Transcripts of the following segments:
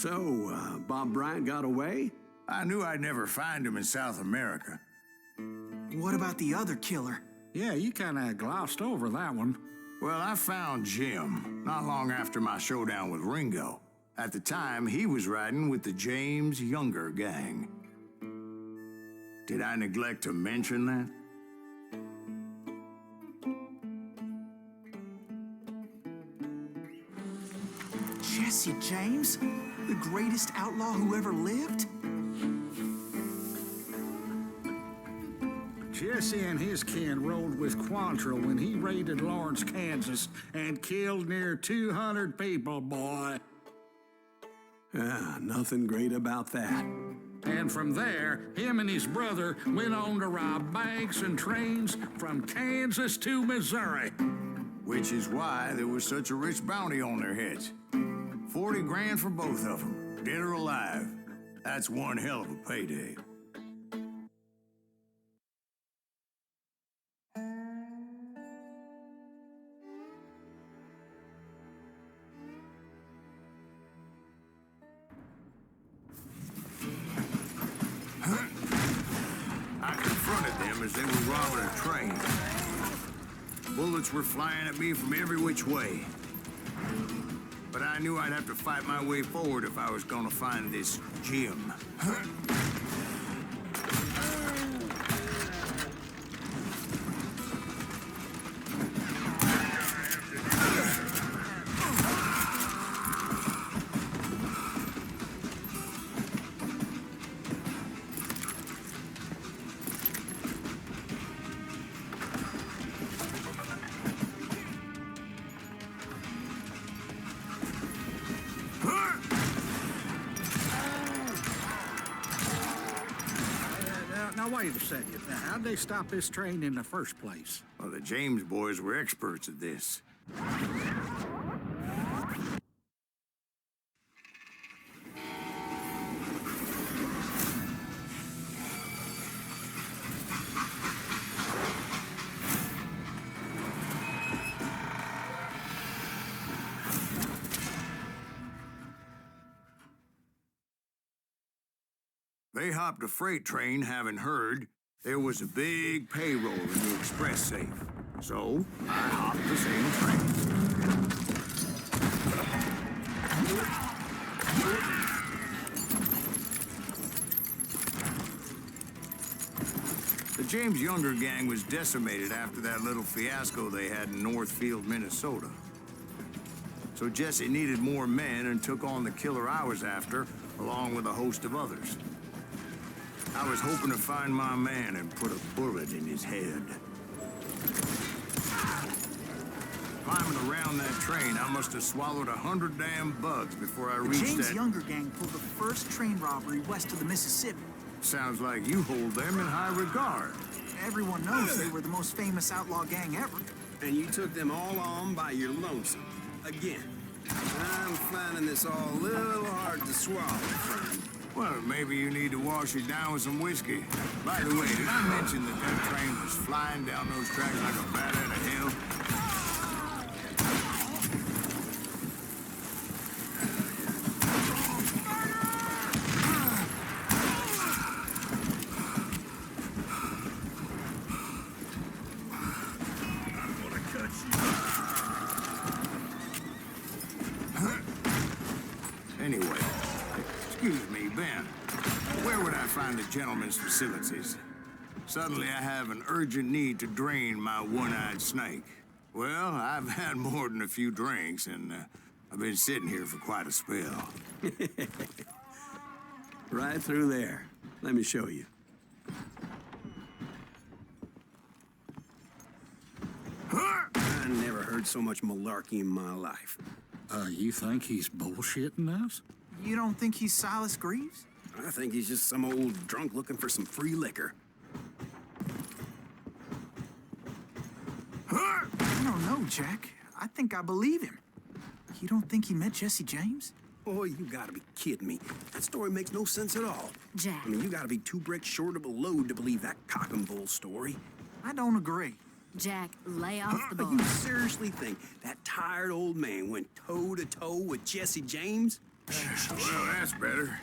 So, Bob Bryant got away? I knew I'd never find him in South America. What about the other killer? Yeah, you kinda glossed over that one. Well, I found Jim not long after my showdown with Ringo. At the time, he was riding with the James Younger gang. Did I neglect to mention that? Jesse James? The greatest outlaw who ever lived? Jesse and his kin rode with Quantrill when he raided Lawrence, Kansas, and killed near 200 people, boy. Nothing great about that. And from there, him and his brother went on to rob banks and trains from Kansas to Missouri. Which is why there was such a rich bounty on their heads. 40 grand for both of them, dead or alive. That's one hell of a payday. I confronted them as they were robbing a train. Bullets were flying at me from every which way. But I knew I'd have to fight my way forward if I was gonna find this Jim. Now, wait a second. Now, how'd they stop this train in the first place? Well, the James boys were experts at this. They hopped a freight train, having heard there was a big payroll in the express safe. So, I hopped the same train. The James Younger gang was decimated after that little fiasco they had in Northfield, Minnesota. So Jesse needed more men and took on the killer I was after, along with a host of others. I was hoping to find my man and put a bullet in his head. Climbing around that train, I must have swallowed 100 damn bugs before I reached that... The James Younger gang pulled the first train robbery west of the Mississippi. Sounds like you hold them in high regard. Everyone knows they were the most famous outlaw gang ever. And you took them all on by your lonesome. Again. I'm finding this all a little hard to swallow, friend. Well, maybe you need to wash it down with some whiskey. By the way, did I mention that that train was flying down those tracks like a bat out of hell? Anyway, excuse me, Ben. Where would I find the gentleman's facilities? Suddenly I have an urgent need to drain my one-eyed snake. Well, I've had more than a few drinks, and I've been sitting here for quite a spell. Right through there. Let me show you. I never heard so much malarkey in my life. You think he's bullshitting us? You don't think he's Silas Greaves? I think he's just some old drunk looking for some free liquor. I don't know, Jack. I think I believe him. You don't think he met Jesse James? Boy, you gotta be kidding me. That story makes no sense at all. Jack. I mean, you gotta be 2 bricks short of a load to believe that cock and bull story. I don't agree. Jack, lay off the But ball. you seriously think that tired old man went toe-to-toe with Jesse James? Well, that's better.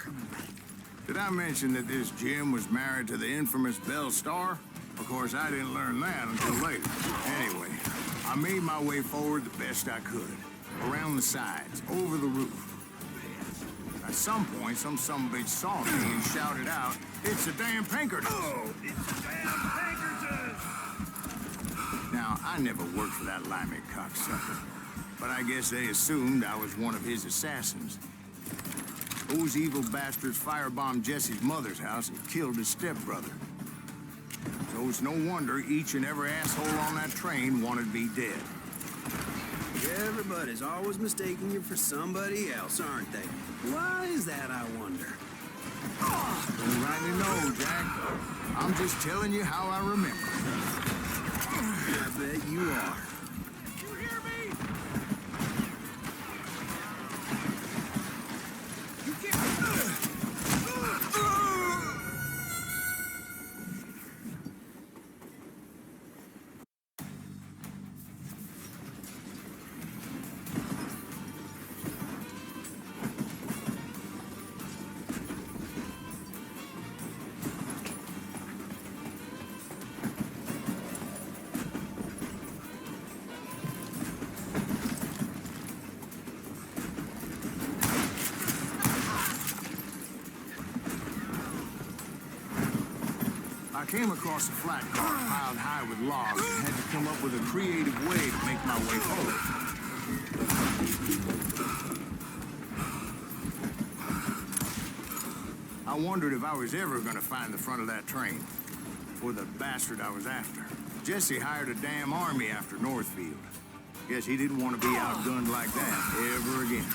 Did I mention that this Jim was married to the infamous Belle Star? Of course, I didn't learn that until later. Anyway, I made my way forward the best I could. Around the sides, over the roof. At some point, some sumbitch saw me and shouted out, "It's the damn Pinkertons!" Oh, it's the damn Pinkertons! Now, I never worked for that limey cocksucker, but I guess they assumed I was one of his assassins. Those evil bastards firebombed Jesse's mother's house and killed his stepbrother. So it's no wonder each and every asshole on that train wanted me dead. Everybody's always mistaking you for somebody else, aren't they? Why is that, I wonder? Don't rightly know, Jack. I'm just telling you how I remember. I bet you are. You hear me? You can't... I came across a flat car piled high with logs and had to come up with a creative way to make my way forward. I wondered if I was ever going to find the front of that train, or the bastard I was after. Jesse hired a damn army after Northfield. Guess he didn't want to be outgunned like that ever again.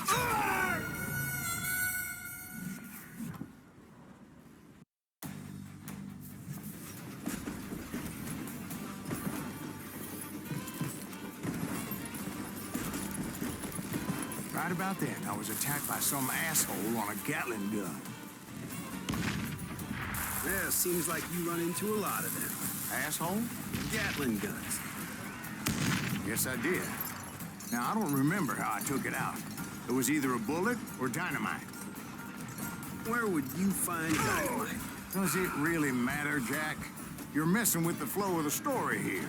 Right about then, I was attacked by some asshole on a Gatling gun. Yeah, seems like you run into a lot of them. Asshole? Gatling guns. Yes, I did. Now, I don't remember how I took it out. It was either a bullet or dynamite. Where would you find dynamite? Does it really matter, Jack? You're messing with the flow of the story here.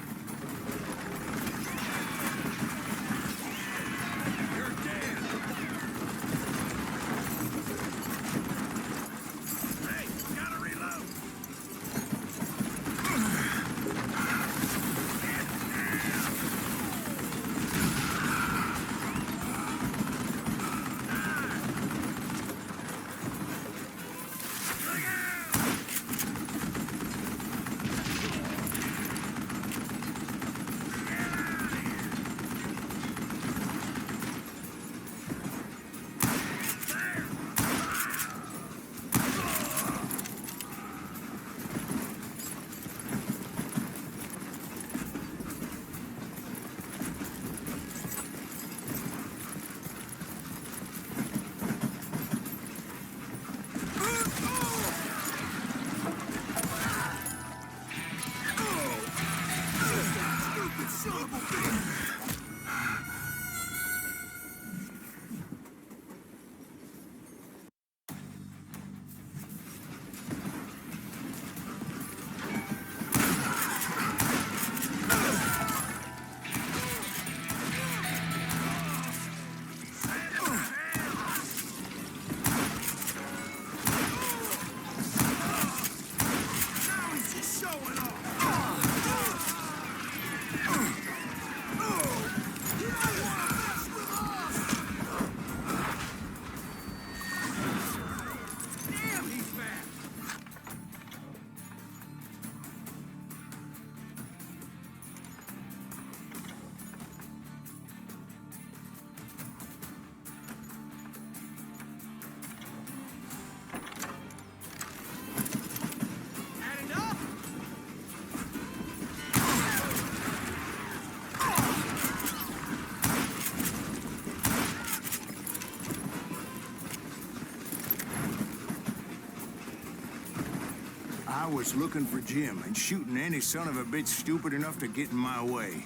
I was looking for Jim and shooting any son of a bitch stupid enough to get in my way.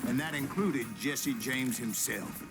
And that included Jesse James himself.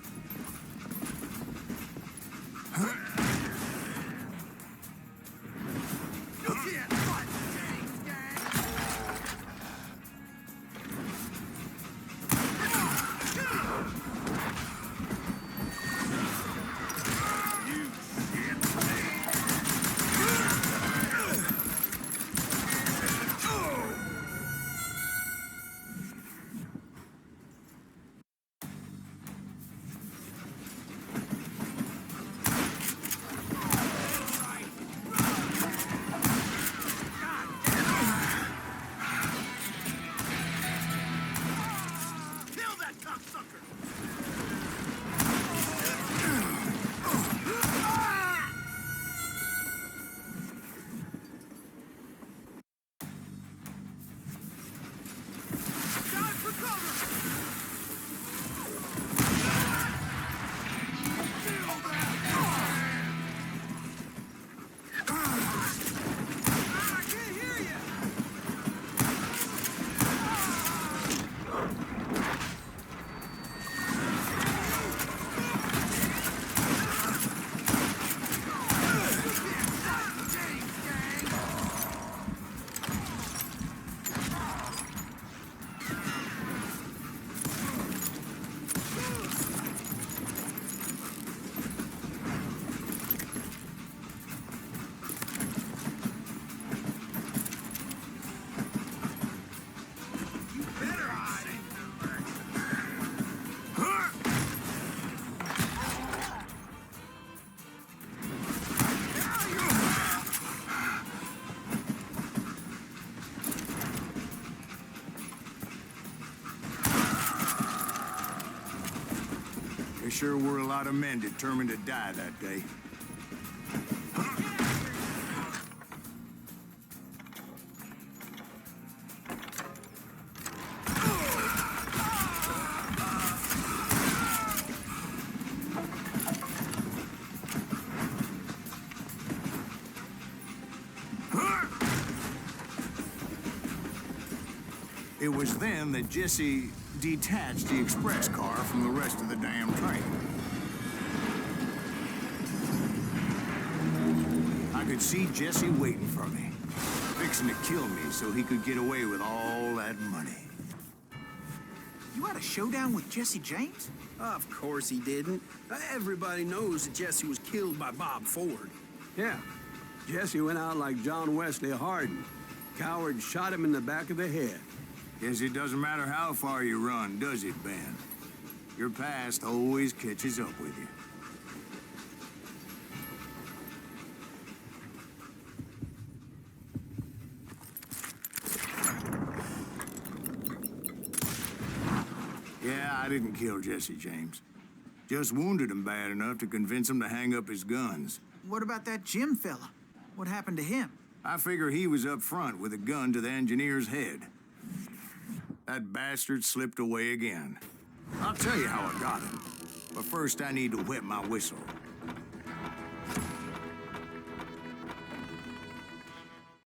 There sure were a lot of men determined to die that day. It was then that Jesse detached the express car from the rest of the damn train. I could see Jesse waiting for me, fixing to kill me so he could get away with all that money. You had a showdown with Jesse James? Of course he didn't. Everybody knows that Jesse was killed by Bob Ford. Yeah. Jesse went out like John Wesley Hardin. Coward shot him in the back of the head. Guess it doesn't matter how far you run, does it, Ben? Your past always catches up with you. Yeah, I didn't kill Jesse James. Just wounded him bad enough to convince him to hang up his guns. What about that Jim fella? What happened to him? I figure he was up front with a gun to the engineer's head. That bastard slipped away again. I'll tell you how I got him. But first I need to wet my whistle.